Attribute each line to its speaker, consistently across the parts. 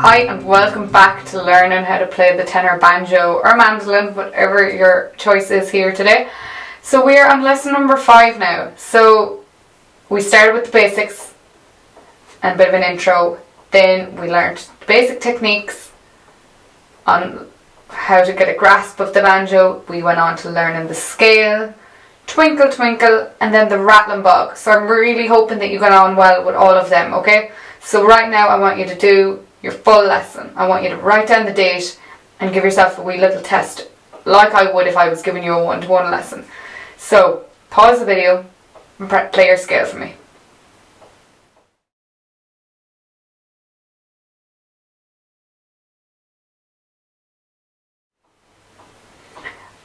Speaker 1: Hi and welcome back to learning how to play the tenor banjo or mandolin, whatever your choice is here today. So we are on lesson number 5 now. So we started with the basics and a bit of an intro. Then we learned the basic techniques on how to get a grasp of the banjo. We went on to learning the scale, twinkle twinkle, and then the rattling bog. So I'm really hoping that you got on well with all of them, okay? So right now I want you to do your full lesson. I want you to write down the date and give yourself a wee little test like I would if I was giving you a one-to-one lesson. So pause the video and play your scale for me.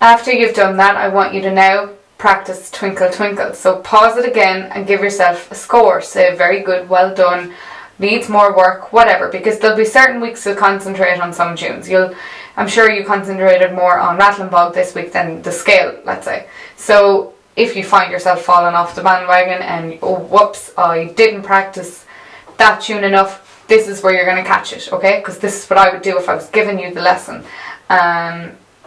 Speaker 1: After you've done that, I want you to now practice Twinkle Twinkle. So pause it again and give yourself a score. Say very good, well done, needs more work, whatever, because there'll be certain weeks you'll concentrate on some tunes. I'm sure you concentrated more on Rattling Bog this week than the scale, let's say. So if you find yourself falling off the bandwagon and, oh whoops, I didn't practice that tune enough, this is where you're going to catch it, okay? Because this is what I would do if I was giving you the lesson.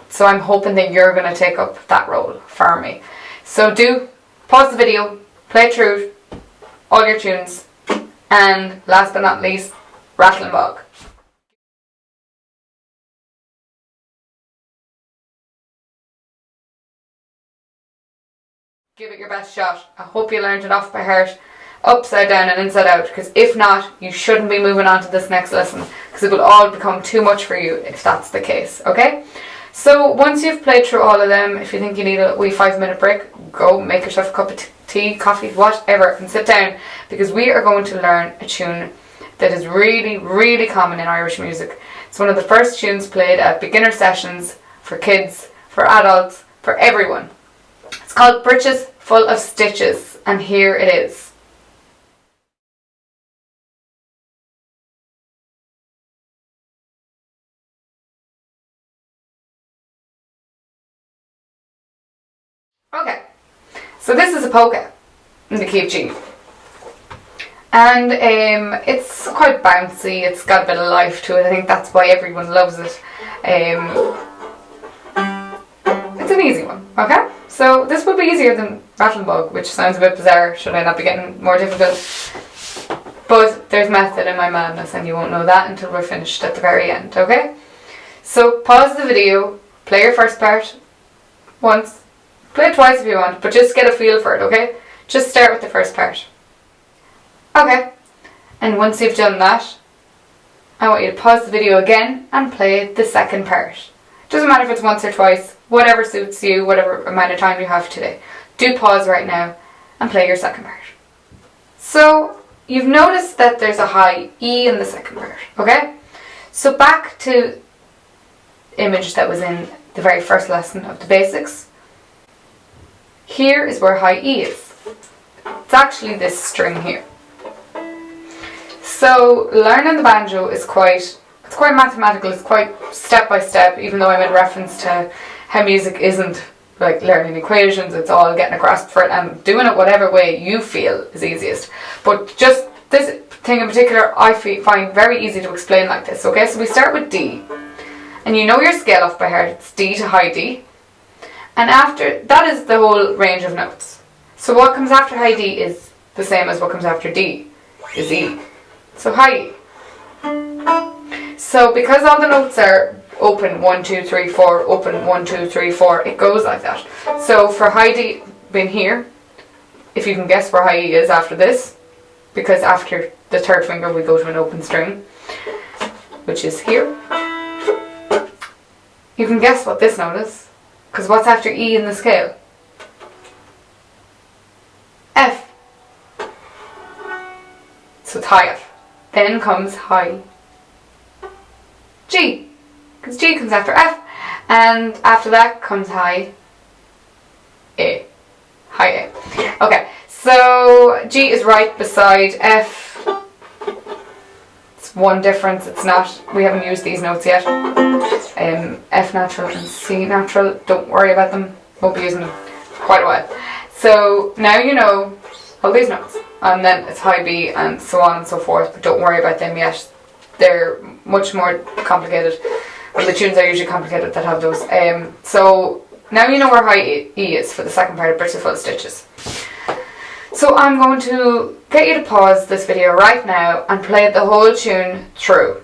Speaker 1: So I'm hoping that you're going to take up that role for me. So do pause the video, play through all your tunes, and last but not least, Rattling Bog. Give it your best shot. I hope you learned it off by heart, upside down and inside out, because if not, you shouldn't be moving on to this next lesson, because it will all become too much for you if that's the case, okay? So once you've played through all of them, if you think you need a wee 5-minute break, go make yourself a cup of tea, coffee, whatever, and sit down, because we are going to learn a tune that is really, really common in Irish music. It's one of the first tunes played at beginner sessions for kids, for adults, for everyone. It's called Britches Full of Stitches, and here it is. Okay, so this is a polka in the key of G, and it's quite bouncy. It's got a bit of life to it. I think that's why everyone loves it. It's an easy one, okay? So this would be easier than Rattling Bog, which sounds a bit bizarre. Should I not be getting more difficult? But there's method in my madness, and you won't know that until we're finished at the very end, okay? So pause the video, play your first part once. Play it twice if you want, but just get a feel for it, okay? Just start with the first part. Okay, and once you've done that, I want you to pause the video again and play the second part. Doesn't matter if it's once or twice, whatever suits you, whatever amount of time you have today. Do pause right now and play your second part. So, you've noticed that there's a high E in the second part, okay? So back to the image that was in the very first lesson of the basics. Here is where high E is. It's actually this string here. So learning the banjo is quite mathematical, it's quite step by step, even though I made reference to how music isn't like learning equations, it's all getting a grasp for it and doing it whatever way you feel is easiest. But just this thing in particular I find very easy to explain like this, okay? So we start with D, and you know your scale off by heart, it's D to high D. And after, that is the whole range of notes. So what comes after high D is the same as what comes after D, is E. So high E. So because all the notes are open 1, 2, 3, 4, open 1, 2, 3, 4, it goes like that. So for high D being here, if you can guess where high E is after this, because after the third finger we go to an open string, which is here. You can guess what this note is. Because what's after E in the scale? F. So it's high F. Then comes high G. Because G comes after F. And after that comes high A. High A. Okay, so G is right beside F. It's one difference, it's not, we haven't used these notes yet. F natural and C natural, don't worry about them, won't be using them for quite a while. So now you know all these notes, and then it's high B and so on and so forth, but don't worry about them yet. they're much more complicated. And the tunes are usually complicated that have those. So now you know where high E is for the second part of Britches full of stitches. So I'm going to get you to pause this video right now and play the whole tune through.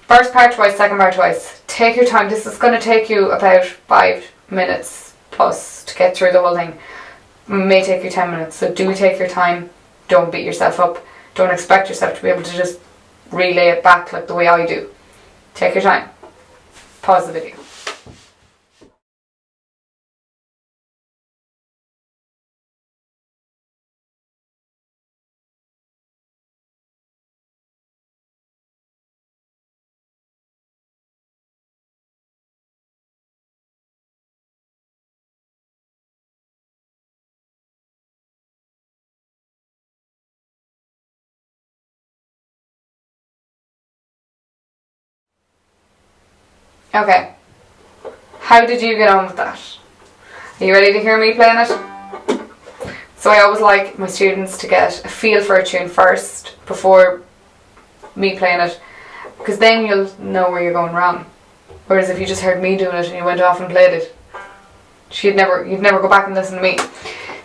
Speaker 1: First part twice, second part twice. Take your time. This is going to take you about 5 minutes plus to get through the whole thing. It may take you 10 minutes, so do take your time. Don't beat yourself up. Don't expect yourself to be able to just relay it back like the way I do. Take your time. Pause the video. Okay. How did you get on with that? Are you ready to hear me playing it? So I always like my students to get a feel for a tune first before me playing it, because then you'll know where you're going wrong. Whereas if you just heard me doing it and you went off and played it, you'd never go back and listen to me.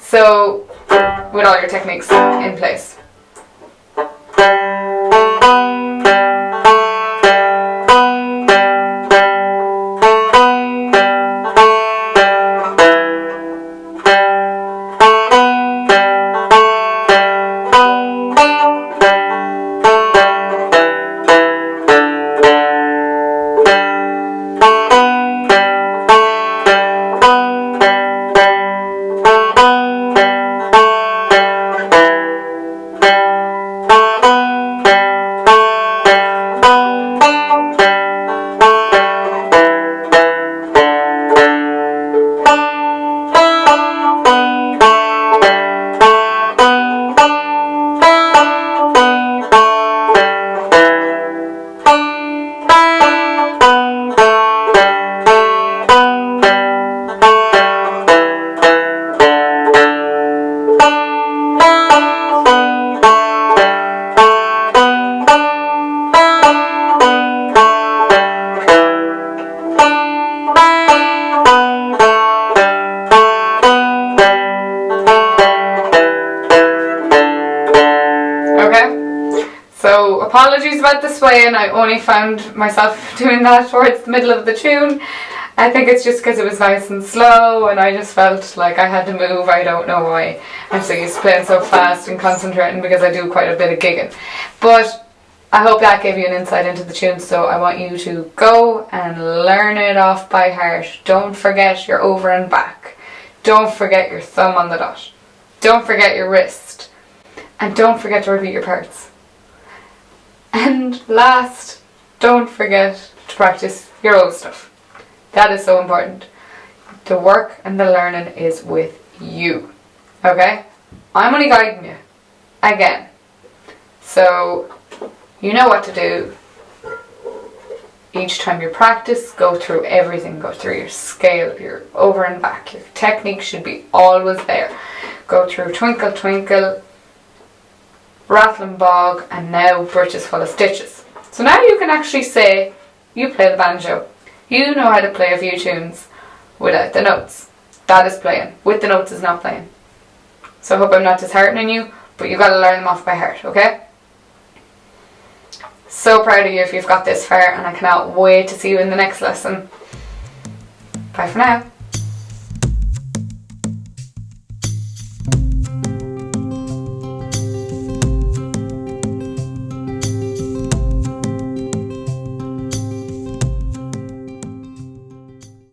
Speaker 1: So with all your techniques in place. So apologies about the swaying, I only found myself doing that towards the middle of the tune. I think it's just because it was nice and slow and I just felt like I had to move. I don't know why. I'm so used to playing so fast and concentrating because I do quite a bit of gigging. But I hope that gave you an insight into the tune, so I want you to go and learn it off by heart. Don't forget your over and back. Don't forget your thumb on the dot. Don't forget your wrist. And don't forget to repeat your parts. And last, don't forget to practice your old stuff. That is so important. The work and the learning is with you. Okay? I'm only guiding you. Again. So, you know what to do. Each time you practice, go through everything. Go through your scale, your over and back. Your technique should be always there. Go through Twinkle Twinkle, Rattle and Bog, and now Britches Full of Stitches. So now you can actually say you play the banjo. You know how to play a few tunes without the notes. That is playing. With the notes is not playing. So I hope I'm not disheartening you, but you've got to learn them off by heart, okay? So proud of you if you've got this far, and I cannot wait to see you in the next lesson. Bye for now.